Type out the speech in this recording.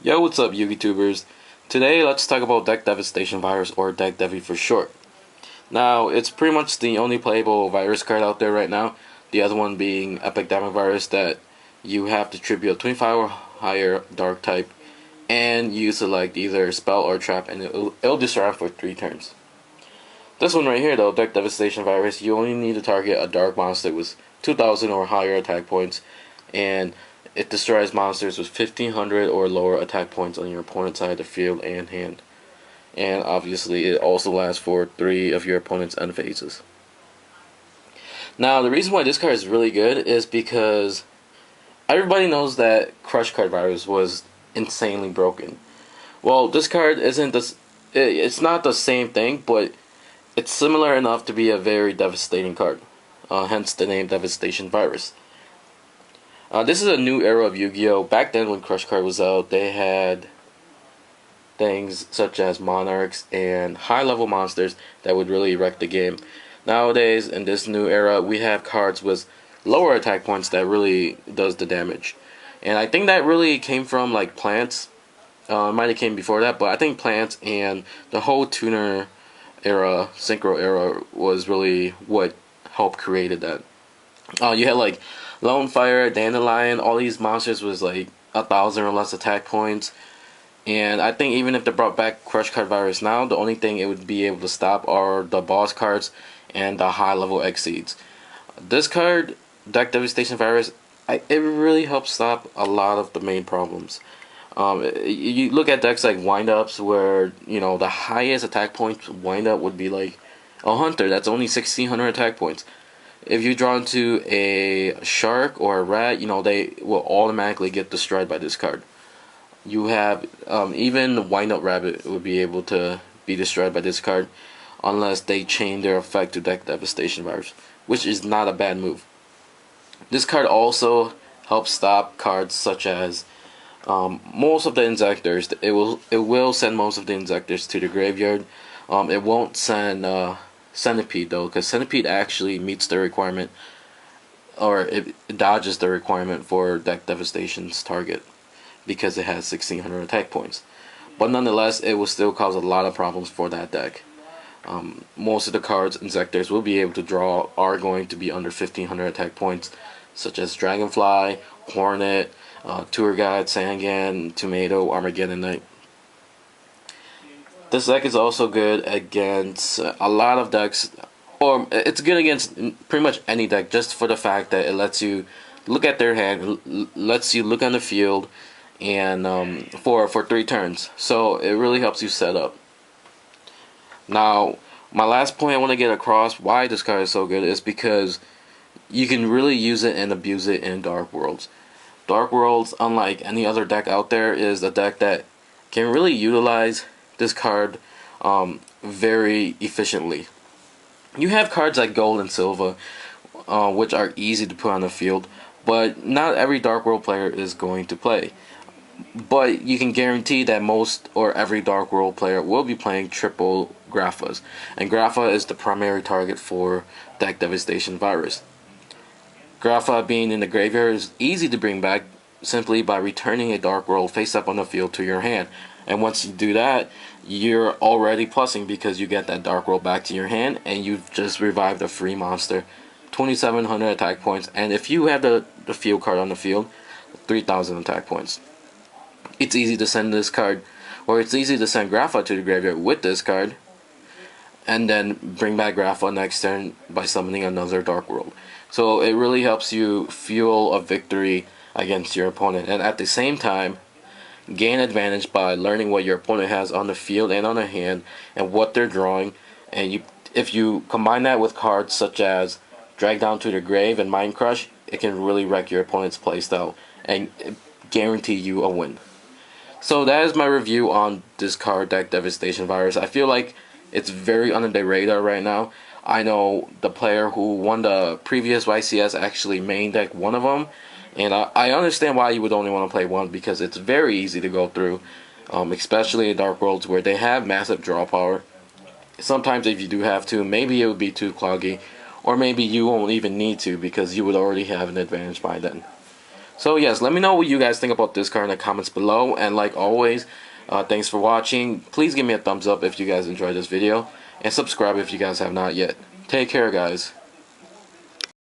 Yo, what's up, YouTubers? Today, let's talk about Deck Devastation Virus, or Deck Devi for short. Now, it's pretty much the only playable virus card out there right now. The other one being Epic Diamond Virus, that you have to tribute a 25 or higher Dark type, and you select either Spell or Trap, and it'll disrupt for 3 turns. This one right here, though, Deck Devastation Virus, you only need to target a Dark monster with 2,000 or higher attack points, and it destroys monsters with 1,500 or lower attack points on your opponent's side of the field and hand. And obviously, it also lasts for 3 of your opponent's end phases. Now, the reason why this card is really good is because everybody knows that Crush Card Virus was insanely broken. Well, this card isn't this. It's not the same thing, but it's similar enough to be a very devastating card. Hence the name Devastation Virus. This is a new era of Yu-Gi-Oh! Back then when Crush Card was out, they had things such as Monarchs and high-level monsters that would really wreck the game. Nowadays, in this new era, we have cards with lower attack points that really does the damage. And I think that really came from like Plants. It might have came before that, but I think Plants and the whole tuner era, Synchro era, was really what helped created that. You had like Lone Fire, Dandelion, all these monsters was like 1,000 or less attack points. And I think even if they brought back Crush Card Virus now, the only thing it would be able to stop are the boss cards and the high level Exceeds. This card, Deck Devastation Virus, it really helps stop a lot of the main problems. You look at decks like Wind Ups, where the highest attack points Wind Up would be like a Hunter. That's only 1,600 attack points. If you draw into a Shark or a Rat, they will automatically get destroyed by this card. You have even the Wind Up Rabbit would be able to be destroyed by this card unless they change their effect to Deck Devastation Virus, which is not a bad move. This card also helps stop cards such as most of the Inzectors. It will send most of the Inzectors to the graveyard. It won't send Centipede though, because Centipede actually meets the requirement, or it dodges the requirement for Deck Devastation's target, because it has 1,600 attack points. But nonetheless, it will still cause a lot of problems for that deck. Most of the cards Inzectors will be able to draw are going to be under 1,500 attack points, such as Dragonfly, Hornet, Tour Guide, Sangan, Tomato, Armageddon Knight. This deck is also good against a lot of decks, or it's good against pretty much any deck, just for the fact that it lets you look at their hand, lets you look on the field, and for 3 turns. So it really helps you set up. Now, my last point I want to get across why this card is so good is because you can really use it and abuse it in Dark Worlds. Dark Worlds, unlike any other deck out there, is a deck that can really utilize this card very efficiently. You have cards like Gold and Silver, which are easy to put on the field, but not every Dark World player is going to play. But you can guarantee that most or every Dark World player will be playing triple Graphas, and Grapha is the primary target for Deck Devastation Virus. Grapha being in the graveyard is easy to bring back simply by returning a Dark World face up on the field to your hand. And once you do that, you're already plussing because you get that Dark World back to your hand, and you've just revived a free monster. 2,700 attack points, and if you have the field card on the field, 3,000 attack points. It's easy to send this card, or it's easy to send Grapha to the graveyard with this card, and then bring back Grapha next turn by summoning another Dark World. So it really helps you fuel a victory against your opponent, and at the same time gain advantage by learning what your opponent has on the field and on the hand and what they're drawing. And if you combine that with cards such as Drag Down to the Grave and Mind Crush, it can really wreck your opponent's playstyle and guarantee you a win. So that is my review on this card, Deck Devastation Virus. I feel like it's very under the radar right now. I know the player who won the previous YCS actually main deck one of them, and I understand why you would only want to play one, because it's very easy to go through, especially in Dark Worlds where they have massive draw power. Sometimes if you do have to, maybe it would be too cloggy, or maybe you won't even need to because you would already have an advantage by then. So yes, let me know what you guys think about this card in the comments below. And like always, thanks for watching. Please give me a thumbs up if you guys enjoyed this video. And subscribe if you guys have not yet. Take care, guys.